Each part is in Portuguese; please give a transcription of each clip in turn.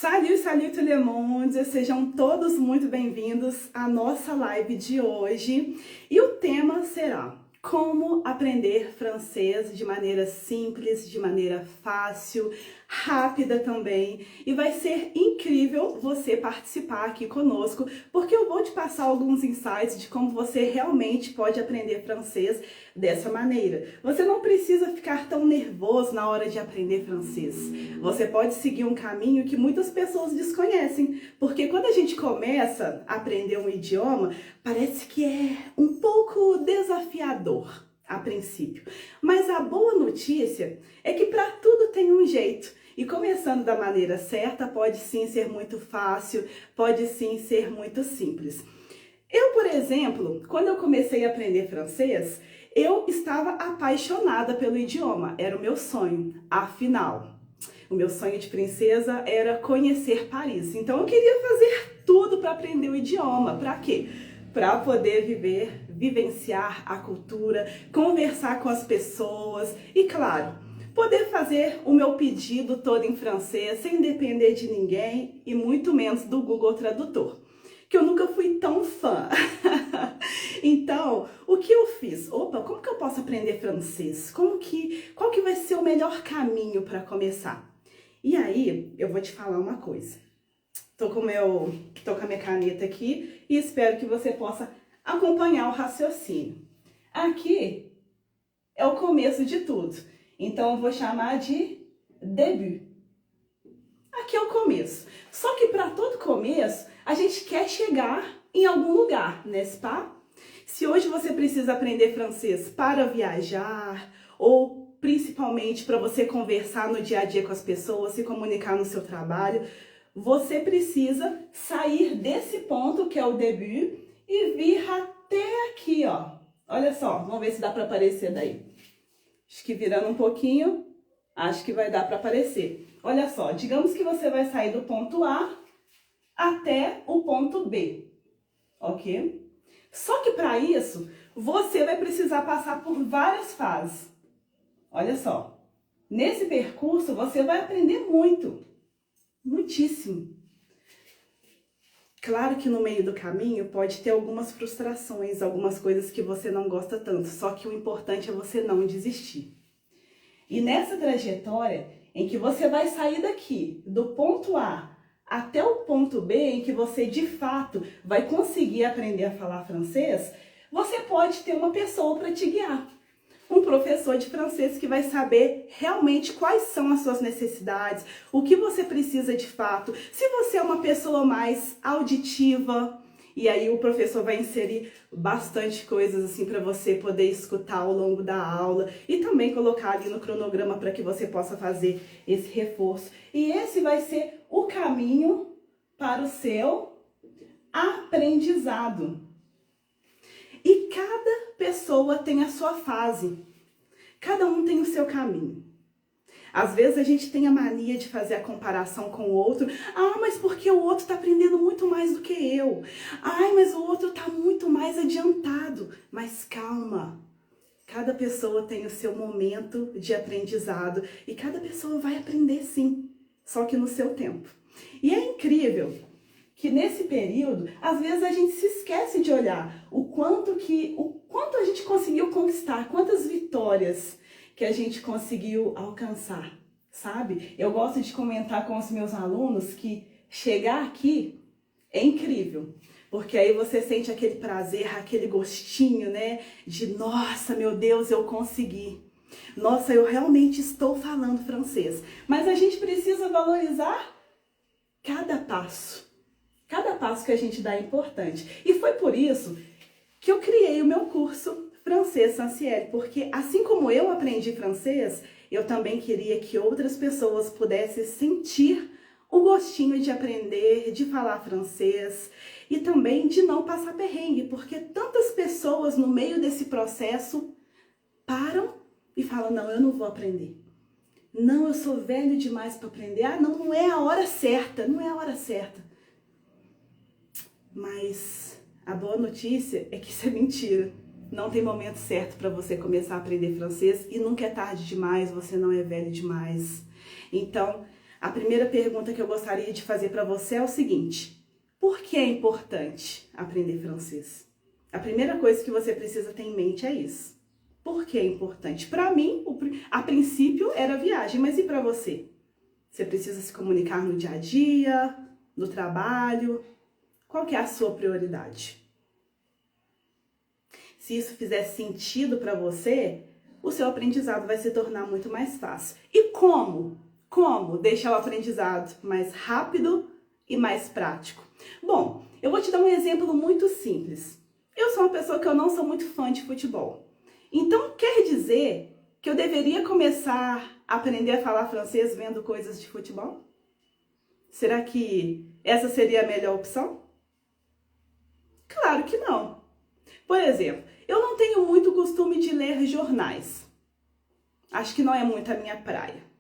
Salut, salut tout le monde! Sejam todos muito bem-vindos à nossa live de hoje. E o tema será como aprender francês de maneira simples, de maneira fácil, rápida também. E vai ser incrível você participar aqui conosco, porque eu vou te passar alguns insights de como você realmente pode aprender francês dessa maneira. Você não precisa ficar tão nervoso na hora de aprender francês. Você pode seguir um caminho que muitas pessoas desconhecem, porque quando a gente começa a aprender um idioma, parece que é um pouco desafiador a princípio. Mas a boa notícia é que para tudo tem um jeito. E começando da maneira certa, pode sim ser muito fácil, pode sim ser muito simples. Eu, por exemplo, quando eu comecei a aprender francês, eu estava apaixonada pelo idioma, era o meu sonho. Afinal, o meu sonho de princesa era conhecer Paris. Então eu queria fazer tudo para aprender o idioma. Para quê? Para poder vivenciar a cultura, conversar com as pessoas e, claro, poder fazer o meu pedido todo em francês sem depender de ninguém e muito menos do Google Tradutor, que eu nunca fui tão fã. Então, o que eu fiz? Opa, como que eu posso aprender francês? Qual que vai ser o melhor caminho para começar? E aí, eu vou te falar uma coisa. Tô com a minha caneta aqui e espero que você possa acompanhar o raciocínio. Aqui é o começo de tudo. Então, eu vou chamar de début. Aqui é o começo. Só que para todo começo, a gente quer chegar em algum lugar, n'est-ce pas? Se hoje você precisa aprender francês para viajar ou principalmente para você conversar no dia a dia com as pessoas, se comunicar no seu trabalho, você precisa sair desse ponto que é o début e vir até aqui, ó. Olha só, vamos ver se dá para aparecer daí. Acho que virando um pouquinho, acho que vai dar para aparecer. Olha só, digamos que você vai sair do ponto A até o ponto B, ok? Só que para isso, você vai precisar passar por várias fases. Olha só, nesse percurso você vai aprender muito, muitíssimo. Claro que no meio do caminho pode ter algumas frustrações, algumas coisas que você não gosta tanto, só que o importante é você não desistir. E nessa trajetória em que você vai sair daqui, do ponto A até o ponto B, em que você de fato vai conseguir aprender a falar francês, você pode ter uma pessoa para te guiar. Um professor de francês que vai saber realmente quais são as suas necessidades, o que você precisa de fato. Se você é uma pessoa mais auditiva, e aí o professor vai inserir bastante coisas assim para você poder escutar ao longo da aula e também colocar ali no cronograma para que você possa fazer esse reforço. E esse vai ser o caminho para o seu aprendizado. E cada pessoa tem a sua fase. Cada um tem o seu caminho. Às vezes a gente tem a mania de fazer a comparação com o outro. Ah, mas porque o outro está aprendendo muito mais do que eu. Ai, mas o outro está muito mais adiantado. Mas calma. Cada pessoa tem o seu momento de aprendizado. E cada pessoa vai aprender sim. Só que no seu tempo. E é incrível que nesse período, às vezes a gente se esquece de olhar o quanto a gente conseguiu conquistar, quantas vitórias que a gente conseguiu alcançar, sabe? Eu gosto de comentar com os meus alunos que chegar aqui é incrível, porque aí você sente aquele prazer, aquele gostinho, né? De nossa, meu Deus, eu consegui. Nossa, eu realmente estou falando francês. Mas a gente precisa valorizar cada passo. Cada passo que a gente dá é importante. E foi por isso que eu criei o meu curso Francês Sanciel, porque assim como eu aprendi francês, eu também queria que outras pessoas pudessem sentir o gostinho de aprender, de falar francês e também de não passar perrengue, porque tantas pessoas no meio desse processo param e falam, não, eu não vou aprender. Não, eu sou velho demais para aprender. Ah, não, não é a hora certa, não é a hora certa. Mas a boa notícia é que isso é mentira. Não tem momento certo para você começar a aprender francês e nunca é tarde demais, você não é velho demais. Então, A primeira pergunta que eu gostaria de fazer para você é o seguinte: por que é importante aprender francês? A primeira coisa que você precisa ter em mente é isso. Por que é importante? Para mim, a princípio era viagem, mas e para você? Você precisa se comunicar no dia a dia, no trabalho? Qual que é a sua prioridade? Se isso fizer sentido para você, o seu aprendizado vai se tornar muito mais fácil. E como? Como deixar o aprendizado mais rápido e mais prático? Bom, eu vou te dar um exemplo muito simples. Eu sou uma pessoa que eu não sou muito fã de futebol. Então, quer dizer que eu deveria começar a aprender a falar francês vendo coisas de futebol? Será que essa seria a melhor opção? Claro que não. Por exemplo, eu não tenho muito costume de ler jornais. Acho que não é muito a minha praia.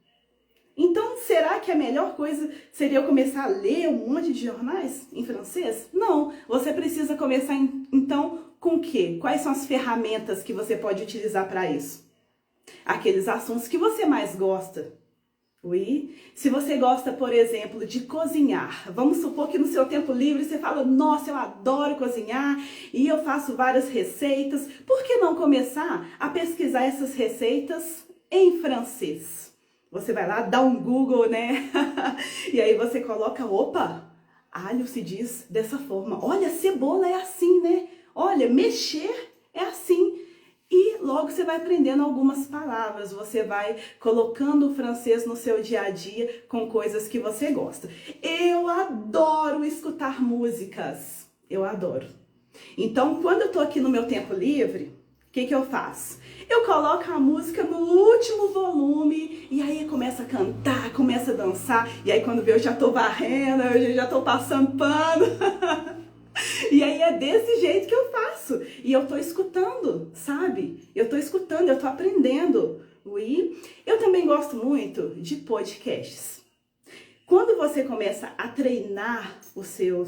Então, será que a melhor coisa seria eu começar a ler um monte de jornais em francês? Não. Você precisa começar, então, com o quê? Quais são as ferramentas que você pode utilizar para isso? Aqueles assuntos que você mais gosta. Oui. Se você gosta, por exemplo, de cozinhar, vamos supor que no seu tempo livre você fala: nossa, eu adoro cozinhar e eu faço várias receitas. Por que não começar a pesquisar essas receitas em francês? Você vai lá, dá um Google, né? E aí você coloca: opa, alho se diz dessa forma. Olha, cebola é assim, né? Olha, mexer é assim. E logo você vai aprendendo algumas palavras, você vai colocando o francês no seu dia a dia com coisas que você gosta. Eu adoro escutar músicas, eu adoro. Então, quando eu tô aqui no meu tempo livre, o que eu faço? Eu coloco a música no último volume e aí começa a cantar, começa a dançar. E aí quando vê eu já tô varrendo, eu já tô passando pano. E aí é desse jeito que eu faço. E eu tô escutando, sabe? Eu tô escutando, eu tô aprendendo. Oui. Eu também gosto muito de podcasts. Quando você começa a treinar o seu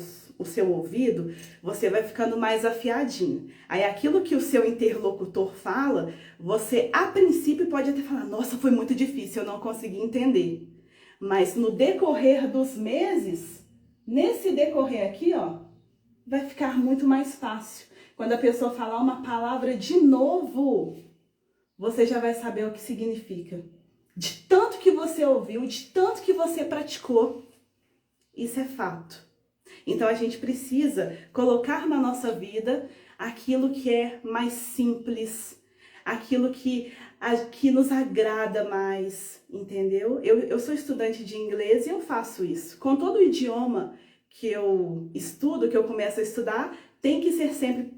ouvido, você vai ficando mais afiadinho. Aí aquilo que o seu interlocutor fala, você a princípio pode até falar: nossa, foi muito difícil, eu não consegui entender. Mas no decorrer dos meses, nesse decorrer aqui, ó, vai ficar muito mais fácil. Quando a pessoa falar uma palavra de novo, você já vai saber o que significa. De tanto que você ouviu, de tanto que você praticou. Isso é fato. Então a gente precisa colocar na nossa vida aquilo que é mais simples, aquilo que nos agrada mais, entendeu? Eu sou estudante de inglês e eu faço isso. Com todo o idioma que eu estudo, que eu começo a estudar, tem que ser sempre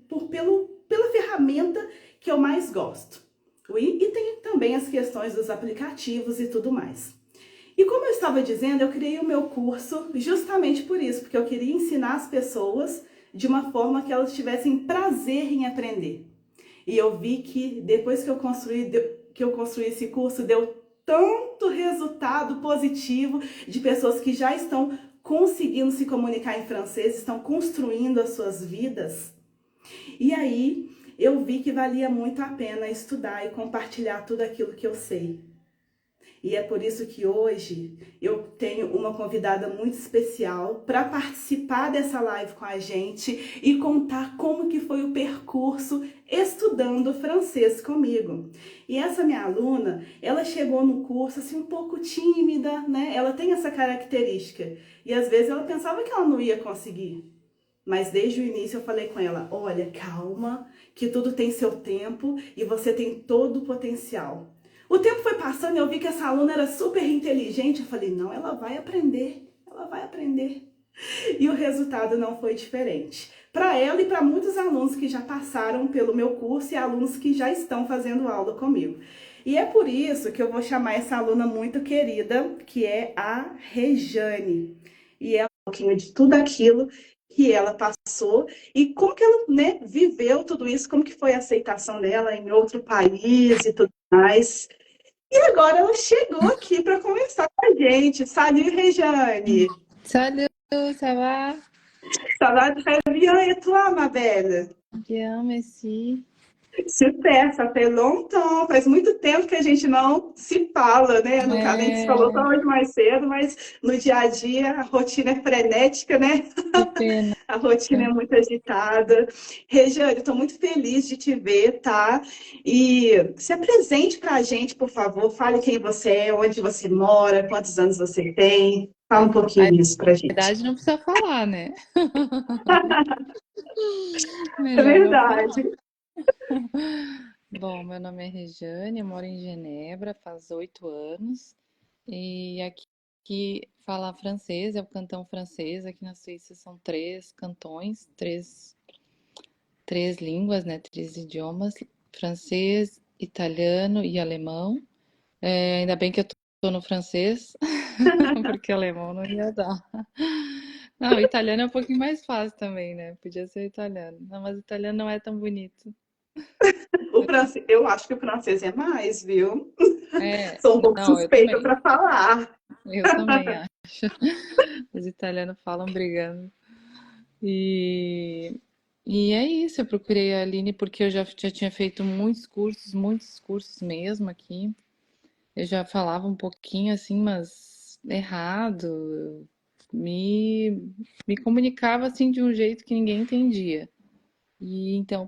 pela ferramenta que eu mais gosto. E tem também as questões dos aplicativos e tudo mais. E como eu estava dizendo, eu criei o meu curso justamente por isso, porque eu queria ensinar as pessoas de uma forma que elas tivessem prazer em aprender. E eu vi que depois que eu construí esse curso, deu tanto resultado positivo de pessoas que já estão conseguindo se comunicar em francês, estão construindo as suas vidas. E aí eu vi que valia muito a pena estudar e compartilhar tudo aquilo que eu sei. E é por isso que hoje eu tenho uma convidada muito especial para participar dessa live com a gente e contar como que foi o percurso estudando francês comigo. E essa minha aluna, ela chegou no curso assim um pouco tímida, né? Ela tem essa característica. E às vezes ela pensava que ela não ia conseguir. Mas desde o início eu falei com ela: olha, calma, que tudo tem seu tempo e você tem todo o potencial. O tempo foi passando e eu vi que essa aluna era super inteligente. Eu falei: não, ela vai aprender, ela vai aprender. E o resultado não foi diferente. Para ela e para muitos alunos que já passaram pelo meu curso e alunos que já estão fazendo aula comigo. E é por isso que eu vou chamar essa aluna muito querida, que é a Rejane. E ela um pouquinho de tudo aquilo que ela passou e como que ela, né, viveu tudo isso, como que foi a aceitação dela em outro país e tudo mais. E agora ela chegou aqui para conversar com a gente. Salut, Rejane! Salut, ça va? Ça va très bien et toi, ma belle? Bien, merci. Super, ça fait longtemps. Faz muito tempo que a gente não se fala, né? No caso, a gente se falou só É, hoje mais cedo, mas no dia a dia a rotina é frenética, né? que pena. A rotina é muito agitada. Regiane, estou muito feliz de te ver, tá? E se apresente para a gente, por favor. Fale quem você é, onde você mora, quantos anos você tem. Fala um pouquinho A disso para a gente. idade não precisa falar, né? É Melhor não falar. verdade. Bom, meu nome é Rejane, eu moro em Genebra faz 8 anos e aqui fala francês, é o cantão francês. Aqui na Suíça são três cantões, três línguas, né? Três idiomas: francês, italiano e alemão. Ainda bem que eu tô no francês, porque alemão não ia dar. Não, o italiano é um pouquinho mais fácil também, né? Podia ser italiano. Não, mas o italiano não é tão bonito. O francês, eu acho que o francês é mais, viu? É, Sou um pouco não, eu suspeita também. para falar. Eu também acho. Os italianos falam brigando. E, e é isso, eu procurei a Aline porque eu já tinha feito muitos cursos mesmo aqui. Eu já falava um pouquinho assim, mas errado. Me comunicava assim de um jeito que ninguém entendia. E então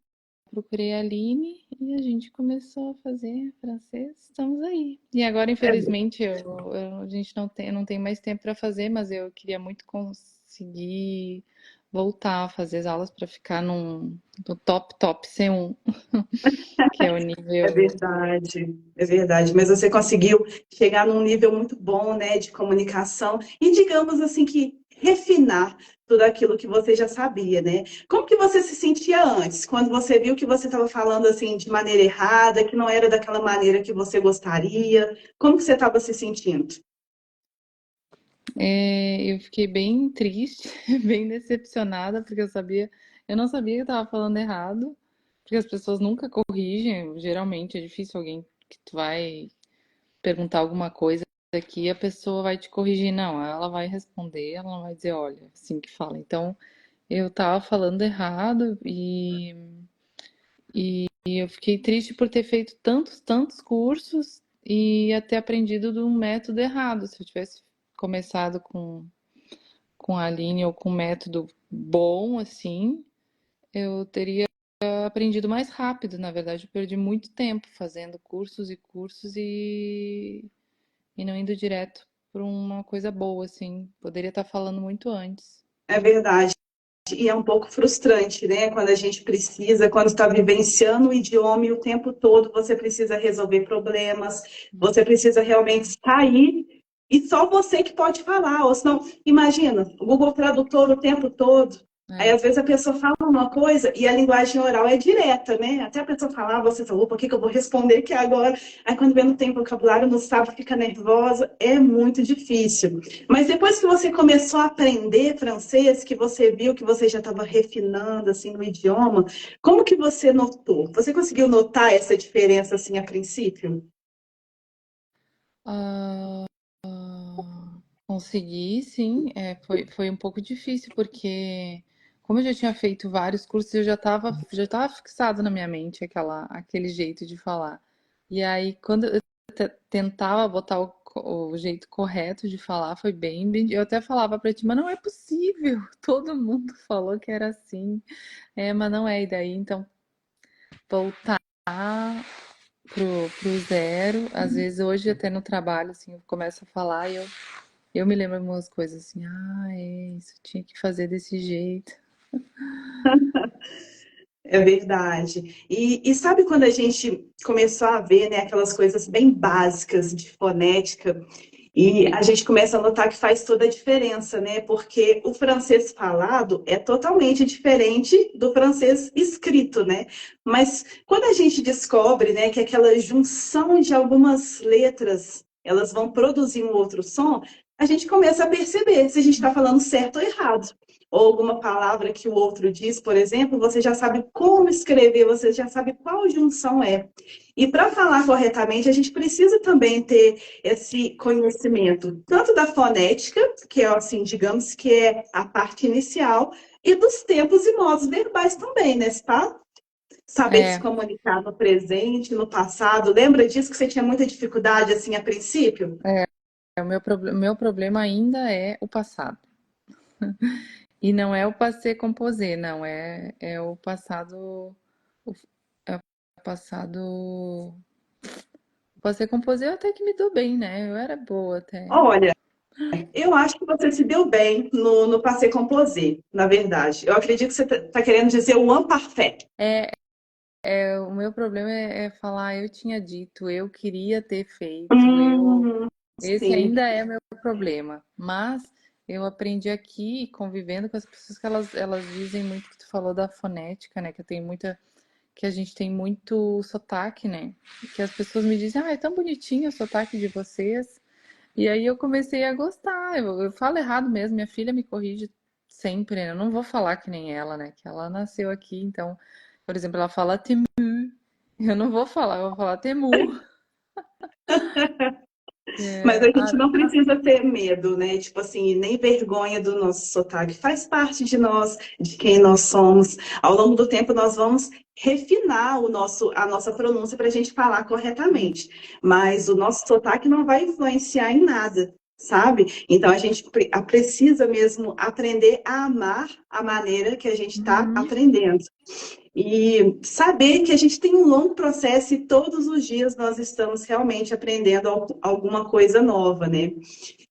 procurei a Aline e a gente começou a fazer francês. Estamos aí. E agora, É, infelizmente, a gente não tem mais tempo para fazer, mas eu queria muito conseguir voltar a fazer as aulas para ficar no top C1, que é o é nível. verdade, é verdade. Mas você conseguiu chegar num nível muito bom, né, de comunicação e, digamos assim, que refinar tudo aquilo que você já sabia, né? Como que você se sentia antes, quando você viu que você estava falando assim de maneira errada, que não era daquela maneira que você gostaria? Como que você estava se sentindo? Eu fiquei bem triste, bem decepcionada, porque eu não sabia que eu estava falando errado, porque as pessoas nunca corrigem. Geralmente é difícil alguém que tu vai perguntar alguma coisa aqui, a pessoa vai te corrigir. Não, ela vai responder, ela não vai dizer, olha, assim que fala. Então, eu tava falando errado e eu fiquei triste por ter feito tantos cursos e até aprendido de um método errado. Se eu tivesse começado com a Aline ou com um método bom, assim, eu teria aprendido mais rápido. Na verdade, eu perdi muito tempo fazendo cursos e cursos e não indo direto para uma coisa boa, assim. Poderia estar falando muito antes. É verdade. E é um pouco frustrante, né? Quando a gente precisa, quando está vivenciando o idioma e o tempo todo você precisa resolver problemas, você precisa realmente sair e só você que pode falar. Ou senão, imagina, o Google Tradutor o tempo todo. Aí, É, às vezes, a pessoa fala uma coisa e a linguagem oral é direta, né? Até a pessoa falar, você falou, por que que eu vou responder aqui agora? Aí, quando vê não tem vocabulário, não sabe, fica nervosa, é muito difícil. Mas depois que você começou a aprender francês, que você viu que você já estava refinando assim no idioma, como que você notou? Você conseguiu notar essa diferença assim a princípio? ah, consegui, sim. Foi um pouco difícil, porque como eu já tinha feito vários cursos, já tava fixado na minha mente aquele jeito de falar. E aí, quando eu tentava botar o jeito correto de falar, foi eu até falava pra ti, mas não é possível. Todo mundo falou que era assim. Mas não é. E daí, então, voltar pro zero. Às vezes hoje até no trabalho, assim, eu começo a falar e eu me lembro algumas coisas assim, é isso, tinha que fazer desse jeito. É verdade. E sabe quando a gente começou a ver, né, aquelas coisas bem básicas de fonética, e a gente começa a notar que faz toda a diferença, né? Porque o francês falado é totalmente diferente do francês escrito, né? Mas quando a gente descobre, né, que aquela junção de algumas letras, elas vão produzir um outro som, a gente começa a perceber se a gente está falando certo ou errado. Ou alguma palavra que o outro diz, por exemplo, você já sabe como escrever, você já sabe qual junção é. E para falar corretamente, a gente precisa também ter esse conhecimento, tanto da fonética, que é assim, digamos que é a parte inicial, e dos tempos e modos verbais também, né, Spa? Saber se É, comunicar no presente, no passado. Lembra disso que você tinha muita dificuldade assim a princípio? meu problema ainda é o passado. E não é o passé composé, não, é o passado, o, é o passado, o passé composé eu até que me dou bem, né? Eu era boa até. Olha, eu acho que você se deu bem no passé composé, na verdade. Eu acredito que você está querendo dizer o un parfait. O meu problema é falar, eu tinha dito, eu queria ter feito, Hum, esse sim. ainda é meu problema. Mas eu aprendi aqui, convivendo com as pessoas, que elas dizem muito que tu falou da fonética, né? Que a gente tem muito sotaque, né? Que as pessoas me dizem, ah, é tão bonitinho o sotaque de vocês. E aí eu comecei a gostar. Eu falo errado mesmo, minha filha me corrige sempre, né? Eu não vou falar que nem ela, né? Que ela nasceu aqui, então, por exemplo, ela fala Temu. Eu não vou falar, eu vou falar Temu. Mas a É, gente não precisa ter medo, né? Tipo assim, nem vergonha do nosso sotaque. Faz parte de nós, de quem nós somos. Ao longo do tempo, nós vamos refinar a nossa pronúncia para a gente falar corretamente. Mas o nosso sotaque não vai influenciar em nada, sabe? Então a gente precisa mesmo aprender a amar a maneira que a gente está uhum. aprendendo. E saber que a gente tem um longo processo e todos os dias nós estamos realmente aprendendo alguma coisa nova, né?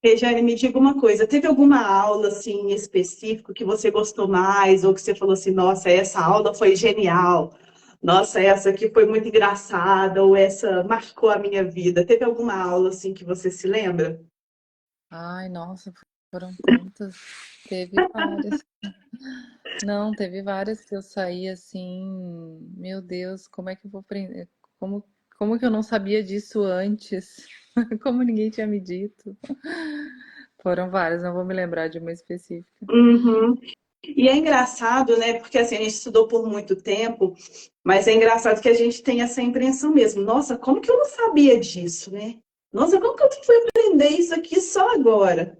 Regiane, me diga uma coisa, teve alguma aula assim específica que você gostou mais ou que você falou assim, nossa, essa aula foi genial. Nossa, essa aqui foi muito engraçada ou essa marcou a minha vida. Teve alguma aula assim que você se lembra? Ai, nossa, foram tantas. Teve várias. Não, teve várias que eu saí assim, meu Deus, como é que eu vou aprender? Como, como que eu não sabia disso antes? Como ninguém tinha me dito? Foram várias, não vou me lembrar de uma específica. Uhum. E é engraçado, né? Porque assim, a gente estudou por muito tempo, mas é engraçado que a gente tem essa impressão mesmo. Nossa, como que eu não sabia disso, né? Nossa, como que eu fui aprender isso aqui só agora?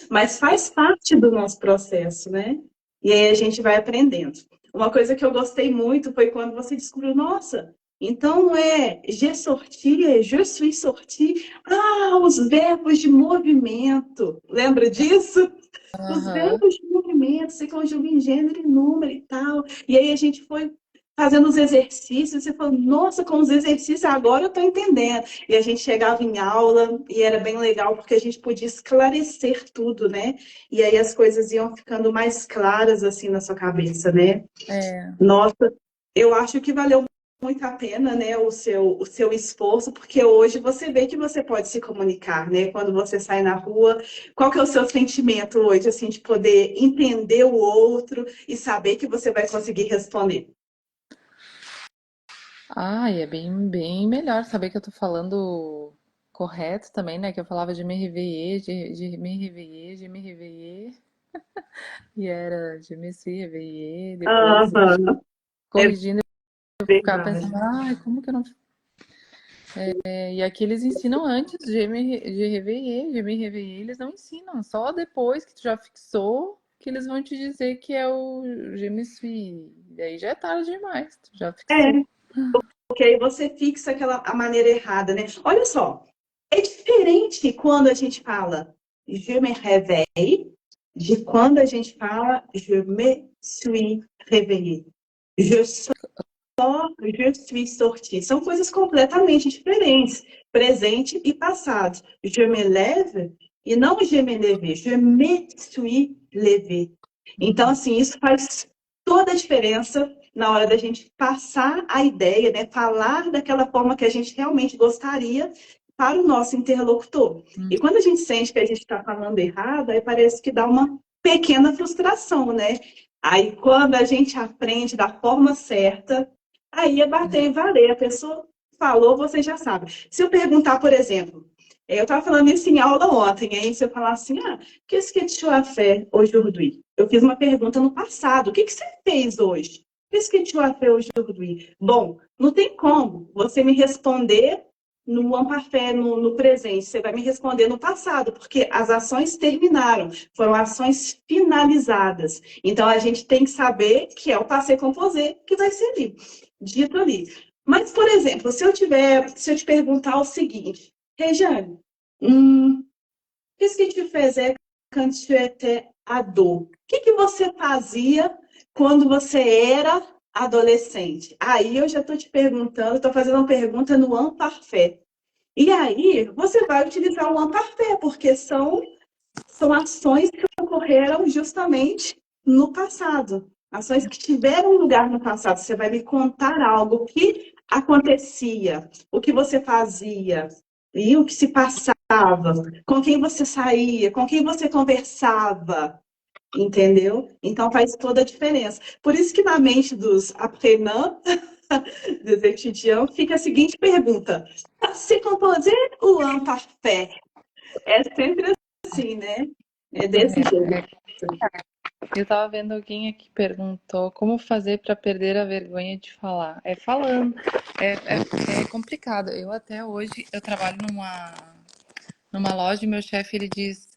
Mas faz parte do nosso processo, né? E aí a gente vai aprendendo. Uma coisa que eu gostei muito foi quando você descobriu, nossa, então não é je sorti, é je suis sorti. Ah, os verbos de movimento. Lembra disso? Os Aham. verbos de movimento se conjugam em gênero e número e tal. E aí a gente foi fazendo os exercícios, você falou, nossa, com os exercícios agora eu estou entendendo. E a gente chegava em aula e era bem legal porque a gente podia esclarecer tudo, né? E aí as coisas iam ficando mais claras assim na sua cabeça, né? É. Nossa, eu acho que valeu muito a pena, né, o seu esforço, porque hoje você vê que você pode se comunicar, né, quando você sai na rua. Qual que é o seu sentimento hoje, assim, de poder entender o outro e saber que você vai conseguir responder? Ah, e é bem melhor saber que eu tô falando correto também, né? Que eu falava de me réveiller, de me réveiller, de me réveiller. E era de me suis réveiller. Depois, Aham, é corrigindo, eu ficava verdade. pensando, ai, como que eu não. E aqui eles ensinam antes de réveiller, de me réveiller, eles não ensinam. Só depois que tu já fixou que eles vão te dizer que é o je me suis. E aí já é tarde demais, tu já fixou. É, porque aí você fixa a maneira errada, né? Olha só, é diferente quando a gente fala je me réveille de quando a gente fala je me suis réveillé. Je je suis sorti. São coisas completamente diferentes, presente e passado. Je me lève e não je me levé, je me suis levé. Então, Uhum. assim, isso faz toda a diferença na hora da gente passar a ideia, né? Falar daquela forma que a gente realmente gostaria para o nosso interlocutor. E quando a gente sente que a gente está falando errado, aí parece que dá uma pequena frustração, né? Aí, quando a gente aprende da forma certa, aí é bater e valer. A pessoa falou, você já sabe. Se eu perguntar, por exemplo, eu estava falando isso em aula ontem, aí se eu falar assim, qu'est-ce que tu as fait aujourd'hui? Eu fiz uma pergunta no passado, o que que você fez hoje? Qu'est-ce que tu as fait aujourd'hui? Bom, não tem como você me responder no imparfait, no presente. Você vai me responder no passado, porque as ações terminaram, foram ações finalizadas. Então, a gente tem que saber que é o passé composé que vai ser ali. dito ali. Mas, por exemplo, se eu te perguntar o seguinte, Rejane, qu'est-ce que tu faisais quand tu étais ado? O que você fazia quando você era adolescente? Aí eu já estou te perguntando, estou fazendo uma pergunta no imparfait. E aí você vai utilizar o imparfait, porque são ações que ocorreram justamente no passado. Ações que tiveram lugar no passado. Você vai me contar algo que acontecia, o que você fazia, e o que se passava, com quem você saía, com quem você conversava, entendeu? Então faz toda a diferença. Por isso que na mente dos apprenants, dos étudiants, fica a seguinte pergunta: se composer ou imparfait? É sempre assim, né? É desse jeito. É, eu tava vendo alguém aqui que perguntou como fazer para perder a vergonha de falar. É falando. É complicado. Eu até hoje eu trabalho numa loja e meu chefe ele diz: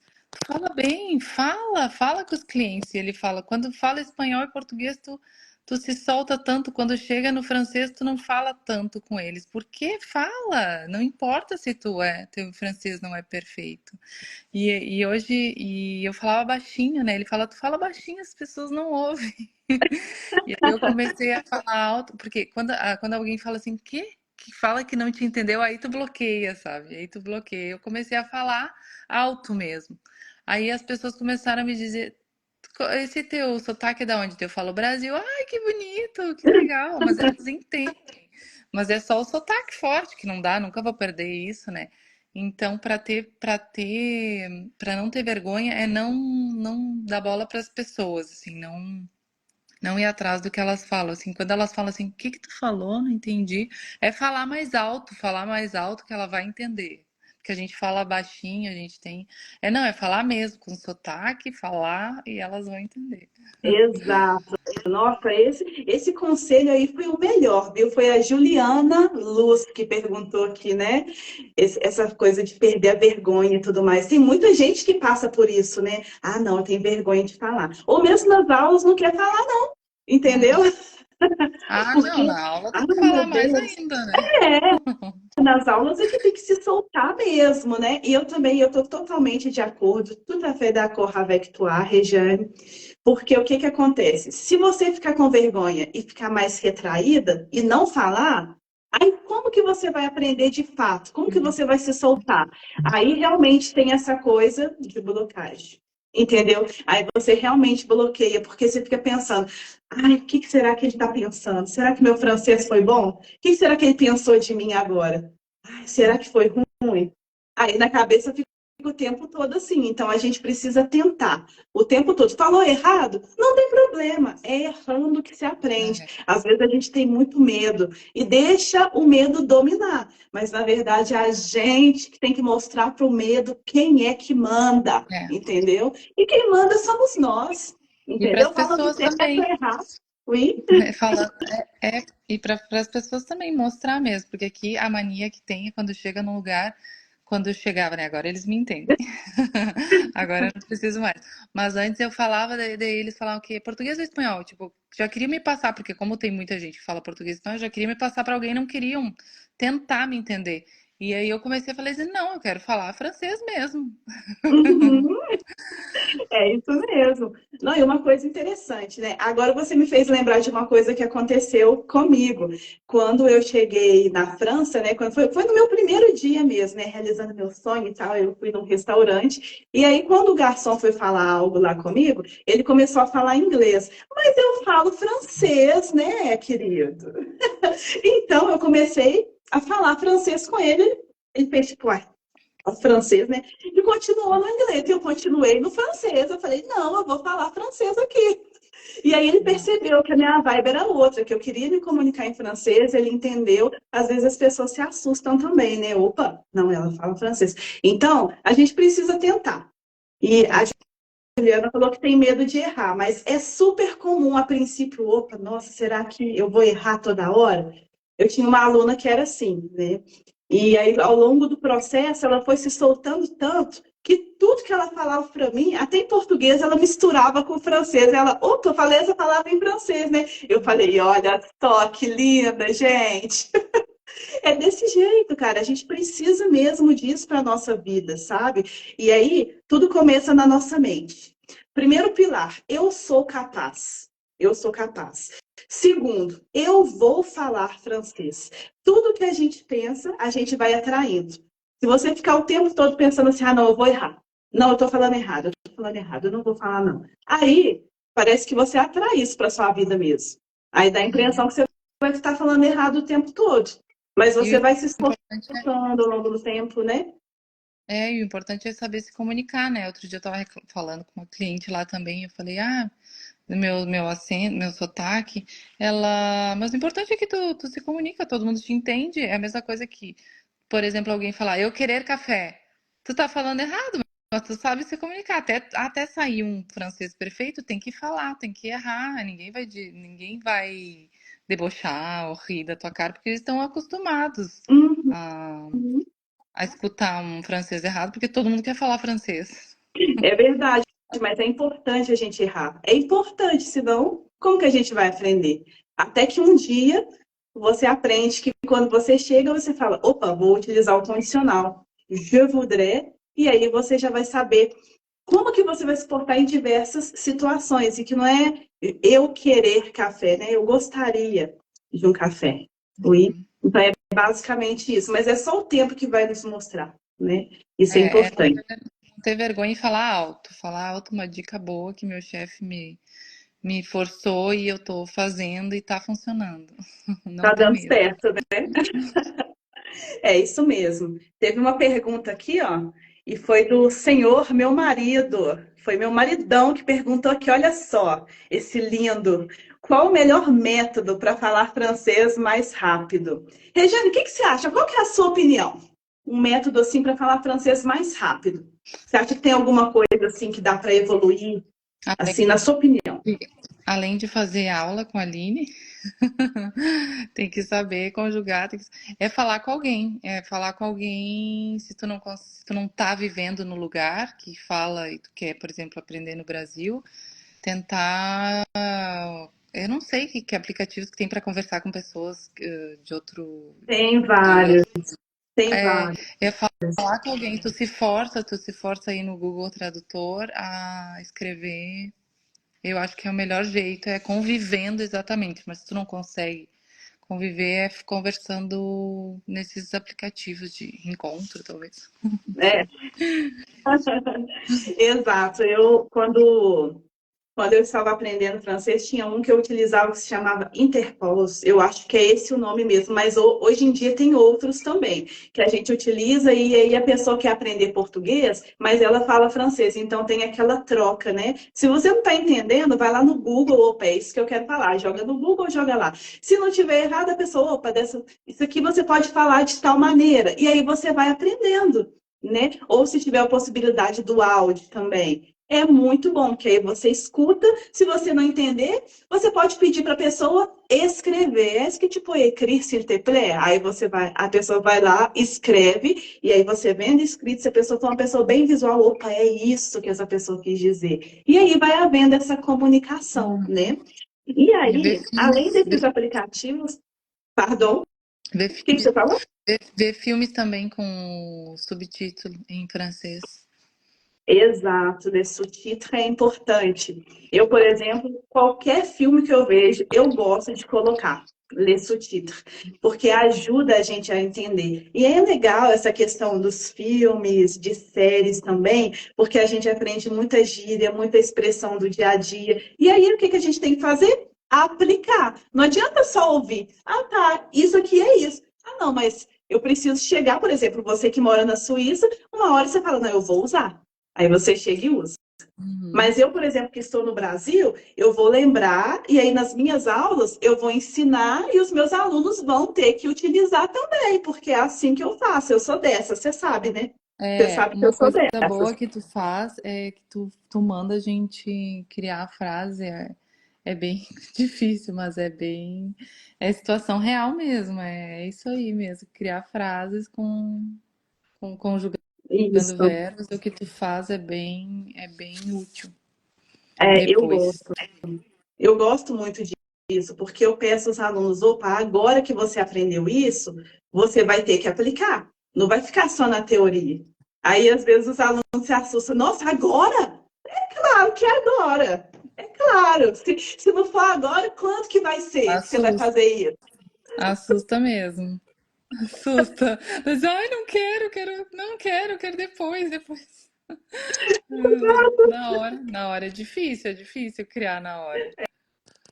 fala bem, fala com os clientes. E ele fala: quando fala espanhol e português, tu se solta tanto. Quando chega no francês, tu não fala tanto com eles. Por que fala? Não importa se teu francês não é perfeito. E eu falava baixinho, né? Ele fala: tu fala baixinho, as pessoas não ouvem. E aí eu comecei a falar alto, porque quando alguém fala assim, que fala que não te entendeu, aí tu bloqueia, sabe? Aí tu bloqueia. Eu comecei a falar alto mesmo. Aí as pessoas começaram a me dizer, esse teu sotaque é da onde? Eu falo Brasil, ai, que bonito, que legal, mas eles entendem. Mas é só o sotaque forte que não dá, nunca vou perder isso, né? Então, para não ter vergonha é não dar bola para as pessoas, assim, não ir atrás do que elas falam, assim, quando elas falam assim, o que que tu falou? Não entendi. É falar mais alto que ela vai entender. Porque a gente fala baixinho, a gente tem. Não, é falar mesmo, com sotaque, falar e elas vão entender. Exato. Nossa, esse conselho aí foi o melhor, viu? Foi a Juliana Luz que perguntou aqui, né? Essa coisa de perder a vergonha e tudo mais. Tem muita gente que passa por isso, né? Ah, não, tem vergonha de falar. Ou mesmo nas aulas não quer falar, não. Entendeu? Ah, não, Porque, na aula ah, tem que meu falar mais Deus, ainda, né? nas aulas é que tem que se soltar mesmo, né? E eu também, eu estou totalmente de acordo, tout à fait d'accord avec toi, Rejane, porque o que que acontece? Se você ficar com vergonha e ficar mais retraída e não falar, aí como que você vai aprender de fato? Como que você vai se soltar? Aí realmente tem essa coisa de blocagem. Entendeu? Aí você realmente bloqueia, porque você fica pensando, ai, o que que será que ele está pensando? Será que meu francês foi bom? O que será que ele pensou de mim agora? Ai, será que foi ruim? Aí na cabeça fica o tempo todo assim. Então a gente precisa tentar o tempo todo. Falou errado? Não tem problema. É errando que se aprende. É, Às vezes a gente tem muito medo e deixa o medo dominar. Mas na verdade é a gente que tem que mostrar para o medo quem é que manda. é. Entendeu? E quem manda somos nós. E para as Entendeu? Falando pessoas certo ou também. errado. Oui? Falando, e para as pessoas também mostrar mesmo, porque aqui a mania que tem é quando chega num lugar, quando eu chegava, né? Agora eles me entendem. Agora eu não preciso mais. Mas antes eu falava, daí eles falavam que português ou espanhol, tipo, já queria me passar, porque como tem muita gente que fala português e espanhol, já queria me passar para alguém, não queriam tentar me entender. E aí eu comecei a falar assim, não, eu quero falar francês mesmo. Uhum. É isso mesmo. Não, e uma coisa interessante, né? Agora você me fez lembrar de uma coisa que aconteceu comigo. Quando eu cheguei na França, né? Quando foi no meu primeiro dia mesmo, né? Realizando meu sonho e tal, eu fui num restaurante. E aí, quando o garçom foi falar algo lá comigo, ele começou a falar inglês. Mas eu falo francês, né, querido? Então, eu comecei a falar francês com ele. Ele fez tipo, "Uai, o francês, né? E continuou no inglês. E eu continuei no francês. Eu falei, não, eu vou falar francês aqui. E aí ele percebeu que a minha vibe era outra, que eu queria me comunicar em francês, ele entendeu. Às vezes as pessoas se assustam também, né? Opa, não, ela fala francês. Então, a gente precisa tentar. E a Juliana falou que tem medo de errar, mas é super comum a princípio, opa, nossa, será que eu vou errar toda hora? Eu tinha uma aluna que era assim, né? E aí, ao longo do processo, ela foi se soltando tanto que tudo que ela falava para mim, até em português, ela misturava com o francês. Ela, opa, eu falei essa palavra em francês, né? Eu falei, olha só que linda, gente. É desse jeito, cara. A gente precisa mesmo disso para nossa vida, sabe? E aí, tudo começa na nossa mente. Primeiro pilar, eu sou capaz. Eu sou capaz. Segundo, eu vou falar francês. Tudo que a gente pensa, a gente vai atraindo. Se você ficar o tempo todo pensando assim, ah, não, eu vou errar. Não, eu tô falando errado, eu tô falando errado, eu não vou falar, não. Aí, parece que você atrai isso para sua vida mesmo. Aí dá a impressão Uhum. que você vai estar falando errado o tempo todo. Mas E o você vai se importante esforçando ao longo do tempo, né? e o importante é saber se comunicar, né? Outro dia eu tava falando com uma cliente lá também, eu falei, meu acento, meu sotaque, mas o importante é que tu se comunica, todo mundo te entende. É a mesma coisa que, por exemplo, alguém falar, eu querer café. Tu tá falando errado, mas tu sabe se comunicar. Até sair um francês perfeito, tem que falar, tem que errar. Ninguém vai debochar ou rir da tua cara, porque eles estão acostumados Uhum. a, a escutar um francês errado, porque todo mundo quer falar francês. É verdade, mas é importante a gente errar. É importante, senão, como que a gente vai aprender? Até que um dia você aprende que quando você chega, você fala, opa, vou utilizar o condicional. Je voudrais, e aí você já vai saber como que você vai se portar em diversas situações, e que não é eu querer café, né? Eu gostaria de um café. Oui. Então é basicamente isso, mas é só o tempo que vai nos mostrar, né? Isso é É importante. não ter vergonha e falar alto. Falar alto, é uma dica boa que meu chefe me forçou e eu tô fazendo e tá funcionando. Não Tá ter dando medo. certo, né? É isso mesmo. Teve uma pergunta aqui, ó, e foi do senhor, meu marido. Foi meu maridão que perguntou aqui, olha só, esse lindo. Qual o melhor método para falar francês mais rápido? Regiane, o que que você acha? Qual que é a sua opinião? Um método assim para falar francês mais rápido? Você acha que tem alguma coisa assim que dá para evoluir, Além assim, na sua opinião? de, além de fazer aula com a Aline, tem que saber conjugar, é falar com alguém. É falar com alguém se tu não tá vivendo no lugar que fala e tu quer, por exemplo, aprender no Brasil, tentar. Eu não sei que aplicativos que tem para conversar com pessoas de outro. Tem vários, tem É, vários. eu ia falar com alguém, tu se força aí no Google Tradutor a escrever. Eu acho que é o melhor jeito, é convivendo exatamente, mas se tu não consegue conviver, é conversando nesses aplicativos de encontro, talvez. Não É, sei. exato. Quando eu estava aprendendo francês, tinha um que eu utilizava que se chamava Interpos. Eu acho que é esse o nome mesmo, mas hoje em dia tem outros também, que a gente utiliza e aí a pessoa quer aprender português, mas ela fala francês, então tem aquela troca, né? Se você não está entendendo, vai lá no Google, opa, é isso que eu quero falar, joga no Google, joga lá. Se não tiver errado, a pessoa, opa, isso aqui você pode falar de tal maneira, e aí você vai aprendendo, né? Ou se tiver a possibilidade do áudio também. É muito bom, que aí você escuta. Se você não entender, você pode pedir para a pessoa escrever. É isso que tipo, écrit, s'il te plaît. Aí a pessoa vai lá, escreve, e aí você vendo escrito, se a pessoa for uma pessoa bem visual, opa, é isso que essa pessoa quis dizer. E aí vai havendo essa comunicação, né? E E aí, além desses aplicativos, pardon, o ver, que fi- você falou? ver filmes também com subtítulo em francês. Exato, né? Subtítulo é importante. Eu, por exemplo, qualquer filme que eu vejo, eu gosto de colocar, ler subtítulo, porque ajuda a gente a entender. E é legal essa questão dos filmes, de séries também, porque a gente aprende muita gíria, muita expressão do dia a dia. E aí, o que que a gente tem que fazer? Aplicar. Não adianta só ouvir. Ah, tá, isso aqui é isso. Ah, não, mas eu preciso chegar, por exemplo, você que mora na Suíça, uma hora você fala, não, eu vou usar. Aí você chega e usa. Uhum. Mas eu, por exemplo, que estou no Brasil, eu vou lembrar, e aí nas minhas aulas eu vou ensinar e os meus alunos vão ter que utilizar também, porque é assim que eu faço. Eu sou dessa, você sabe, né? Você É, sabe que eu uma sou coisa dessas. boa que tu faz é que tu manda a gente criar a frase. É bem difícil, mas é situação real mesmo. É isso aí mesmo. Criar frases com conjugação. Quando Isso. verbos, o que tu faz é bem útil É, depois. eu gosto muito disso, porque eu peço aos alunos, opa, agora que você aprendeu isso, você vai ter que aplicar. Não vai ficar só na teoria. Aí, às vezes, os alunos se assustam. Nossa, agora? Claro que é agora. É claro. Se não for agora, quando que vai ser que você vai Assusta, fazer isso? assusta mesmo. Assusta. Mas, ai, não quero depois, depois. Na hora é difícil criar na hora.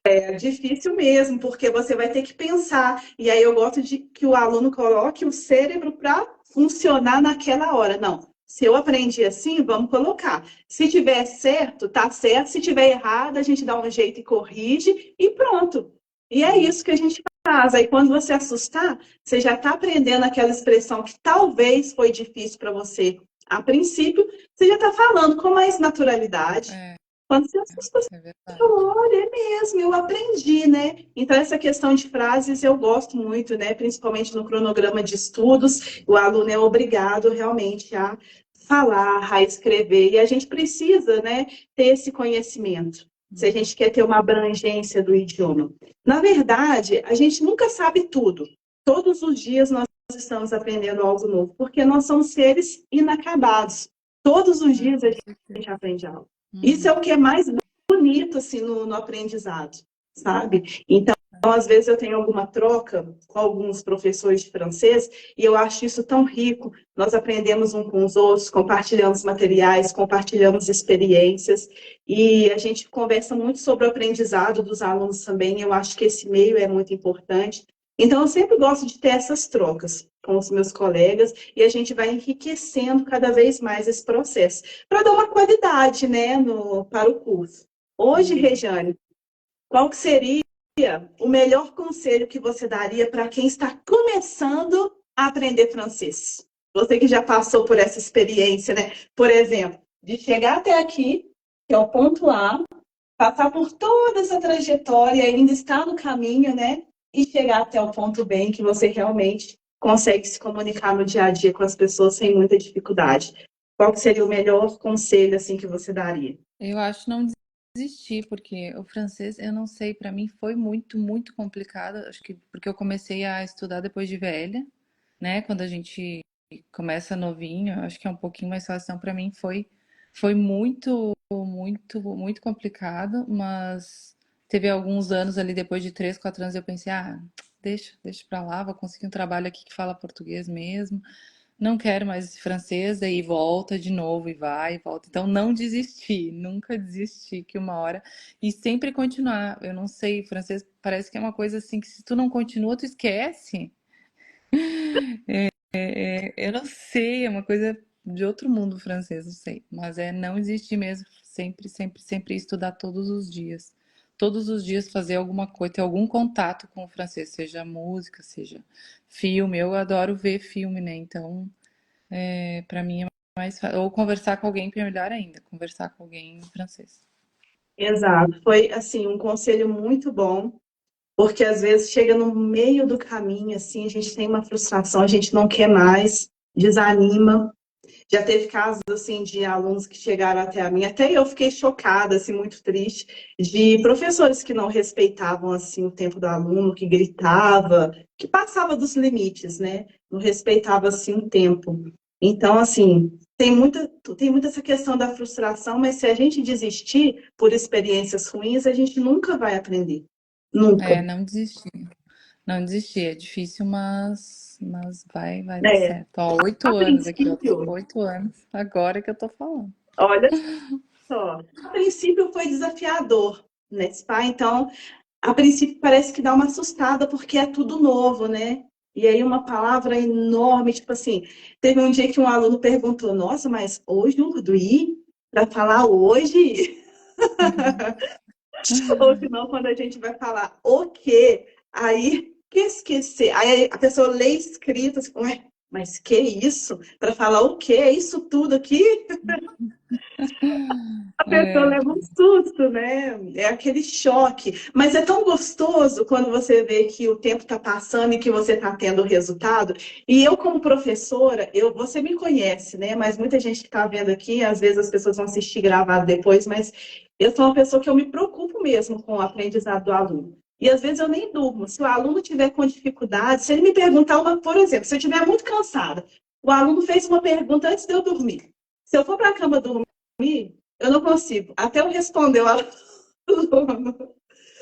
É difícil mesmo, porque você vai ter que pensar. E aí eu gosto de que o aluno coloque o cérebro para funcionar naquela hora. Não, se eu aprendi assim, vamos colocar. Se tiver certo, tá certo. Se tiver errado, a gente dá um jeito e corrige e pronto. E é isso que a gente faz. Aí quando você assustar, você já está aprendendo aquela expressão que talvez foi difícil para você a princípio, você já está falando com mais naturalidade. É, Quando você assusta, é verdade. olha, é mesmo, eu aprendi, né? Então, essa questão de frases eu gosto muito, né? Principalmente no cronograma de estudos, o aluno é obrigado realmente a falar, a escrever, e a gente precisa, né, ter esse conhecimento, se a Uhum. gente quer ter uma abrangência do idioma. Na verdade, a gente nunca sabe tudo. Todos os dias nós estamos aprendendo algo novo, porque nós somos seres inacabados. Todos os Ah, dias a com gente certeza. aprende algo. Isso é Uhum. o que é mais bonito assim no aprendizado, sabe? Então, às vezes eu tenho alguma troca com alguns professores de francês e eu acho isso tão rico. Nós aprendemos um com os outros, compartilhamos materiais, compartilhamos experiências e a gente conversa muito sobre o aprendizado dos alunos também. Eu acho que esse meio é muito importante. Então, eu sempre gosto de ter essas trocas com os meus colegas e a gente vai enriquecendo cada vez mais esse processo para dar uma qualidade, né, para o curso. Hoje, Uhum. Rejane, qual que seria o melhor conselho que você daria para quem está começando a aprender francês? Você que já passou por essa experiência, né? Por exemplo, de chegar até aqui, que é o ponto A, passar por toda essa trajetória, ainda estar no caminho, né? E chegar até o ponto B, em que você realmente consegue se comunicar no dia a dia com as pessoas sem muita dificuldade. Qual que seria o melhor conselho assim que você daria? Eu acho não desistir, porque o francês, eu não sei, para mim foi muito complicado. Acho que porque eu comecei a estudar depois de velha, né? Quando a gente começa novinho, eu acho que é um pouquinho mais fácil. Então, para mim foi muito complicado, mas teve alguns anos ali, depois de 3, 4 anos, eu pensei, ah, deixa pra lá, vou conseguir um trabalho aqui que fala português mesmo. Não quero mais esse francês, daí volta de novo e vai e volta. Então, não desistir, nunca desistir, que uma hora. E sempre continuar. Eu não sei, francês parece que é uma coisa assim que se tu não continua, tu esquece. Eu não sei, é uma coisa de outro mundo o francês, não sei. Mas é não existir mesmo, sempre estudar todos os dias. Todos os dias fazer alguma coisa, ter algum contato com o francês, seja música, seja filme. Eu adoro ver filme, né? Então, para mim é mais fácil. Ou conversar com alguém, que é melhor ainda, conversar com alguém em francês. Exato. Foi assim um conselho muito bom, porque às vezes chega no meio do caminho assim, a gente tem uma frustração, a gente não quer mais, desanima. Já teve casos assim de alunos que chegaram até a mim, até eu fiquei chocada, assim, muito triste, de professores que não respeitavam assim o tempo do aluno, que gritava, que passava dos limites, né? Não respeitava assim o tempo. Então, assim, tem muita essa questão da frustração, mas se a gente desistir por experiências ruins, a gente nunca vai aprender. É, Nunca. não desistir. Não desistir. É difícil, mas vai dar É, certo. Ó, a 8 anos aqui, ó. Tô com princípio, 8 anos. Agora que eu tô falando. olha só, a princípio foi desafiador, né, Spa? Então, a princípio parece que dá uma assustada porque é tudo novo, né? E aí uma palavra enorme, tipo assim, teve um dia que um aluno perguntou, nossa, mas hoje urduí para falar hoje? Ou senão quando a gente vai falar o quê? Aí que esquecer. Aí a pessoa lê escrito, assim, ué, Mas que isso? Para falar o quê? É isso tudo aqui? A pessoa É, leva um susto, né? É aquele choque. Mas é tão gostoso quando você vê que o tempo está passando e que você está tendo o resultado. E eu, como professora, você me conhece, né? Mas muita gente que está vendo aqui, às vezes as pessoas vão assistir gravado depois, mas eu sou uma pessoa que eu me preocupo mesmo com o aprendizado do aluno. E às vezes eu nem durmo. Se o aluno tiver com dificuldade, se ele me perguntar uma, por exemplo, se eu estiver muito cansada, o aluno fez uma pergunta antes de eu dormir. Se eu for para a cama dormir, eu não consigo. Até eu responder o aluno,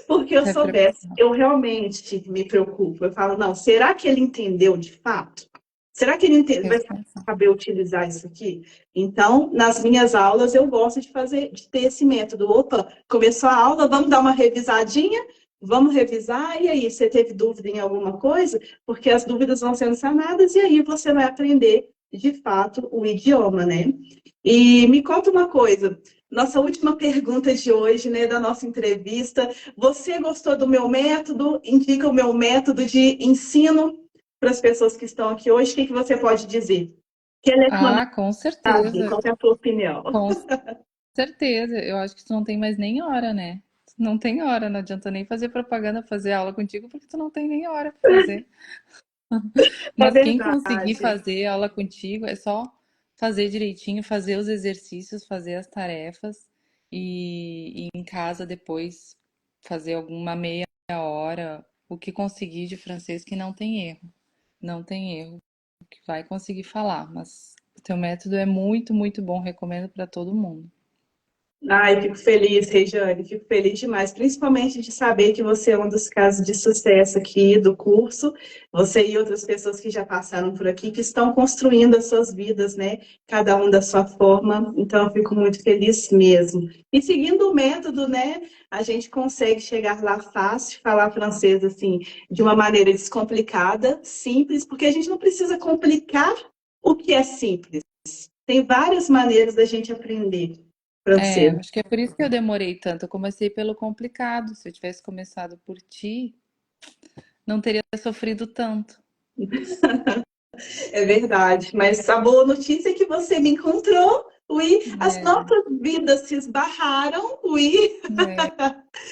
porque eu é sou dessa. preocupante. Eu realmente me preocupo. Eu falo, não, será que ele entendeu de fato? Será que ele vai Presta atenção. saber utilizar isso aqui? Então, nas minhas aulas, eu gosto de fazer, de ter esse método. Opa, começou a aula, vamos dar uma revisadinha? Vamos revisar, e aí, você teve dúvida em alguma coisa? Porque as dúvidas vão sendo sanadas, e aí você vai aprender, de fato, o idioma, né? E me conta uma coisa, nossa última pergunta de hoje, né, da nossa entrevista. Você gostou do meu método? Indica o meu método de ensino para as pessoas que estão aqui hoje. O que que você pode dizer? Que ele é Ah, com fundamental. certeza. Qual é a sua opinião? Com certeza. Eu acho que tu não tem mais nem hora, né? Tu não tem hora, não adianta nem fazer propaganda, fazer aula contigo, porque tu não tem nem hora para fazer. É Mas quem conseguir verdade. fazer aula contigo é só fazer direitinho, fazer os exercícios, fazer as tarefas e em casa depois fazer alguma meia hora, o que conseguir de francês que não tem erro. Não tem erro, que vai conseguir falar, mas o teu método é muito, muito bom, recomendo para todo mundo. Ai, fico feliz, Regiane, fico feliz demais, principalmente de saber que você é um dos casos de sucesso aqui do curso, você e outras pessoas que já passaram por aqui, que estão construindo as suas vidas, né? Cada um da sua forma, então eu fico muito feliz mesmo. E seguindo o método, né, a gente consegue chegar lá fácil, falar francês assim, de uma maneira descomplicada, simples, porque a gente não precisa complicar o que é simples. Tem várias maneiras da gente aprender É, francês. acho que é por isso que eu demorei tanto. Eu comecei pelo complicado. Se eu tivesse começado por ti, não teria sofrido tanto. É verdade, mas a boa notícia é que você me encontrou, Ui, as É, nossas vidas se esbarraram, Ui,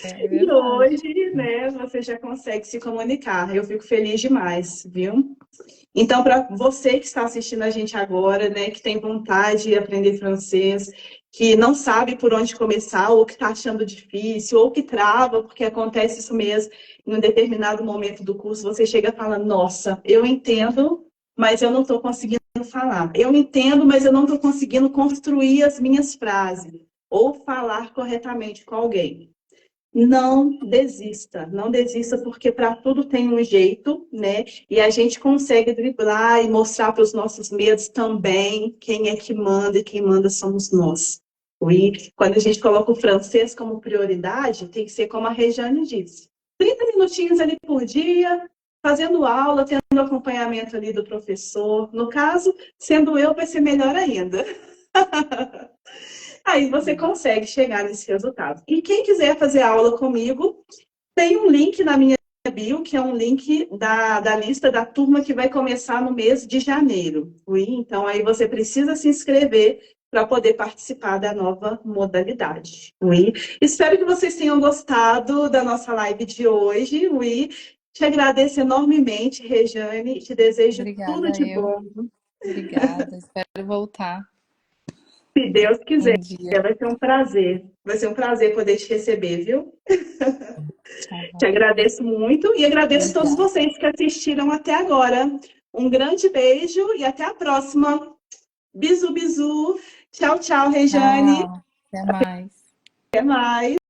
é, é e verdade. hoje, né, você já consegue se comunicar. Eu fico feliz demais, viu? Então, para você que está assistindo a gente agora, né, que tem vontade de aprender francês, que não sabe por onde começar, ou que está achando difícil, ou que trava, porque acontece isso mesmo, em um determinado momento do curso, você chega e fala, nossa, eu entendo, mas eu não estou conseguindo falar. Eu entendo, mas eu não estou conseguindo construir as minhas frases, ou falar corretamente com alguém. Não desista, não desista, porque para tudo tem um jeito, né? E a gente consegue driblar e mostrar para os nossos medos também quem é que manda e quem manda somos nós. E quando a gente coloca o francês como prioridade, tem que ser como a Regiane disse: 30 minutinhos ali por dia, fazendo aula, tendo acompanhamento ali do professor. No caso, sendo eu, vai ser melhor ainda. Aí você consegue chegar nesse resultado. E quem quiser fazer aula comigo, tem um link na minha bio, que é um link da lista da turma que vai começar no mês de janeiro. Então, aí você precisa se inscrever para poder participar da nova modalidade. Espero que vocês tenham gostado da nossa live de hoje. Te agradeço enormemente, Rejane, e te desejo tudo Obrigada, de eu. bom. Obrigada. Espero voltar Se Deus quiser, um dia. vai ser um prazer. Vai ser um prazer poder te receber, viu? Tá Te bom. agradeço muito e agradeço a todos Obrigada. vocês que assistiram até agora. Um grande beijo e até a próxima. Bisu, bisu. Tchau, tchau, Rejane. Tchau. Até mais. Até mais.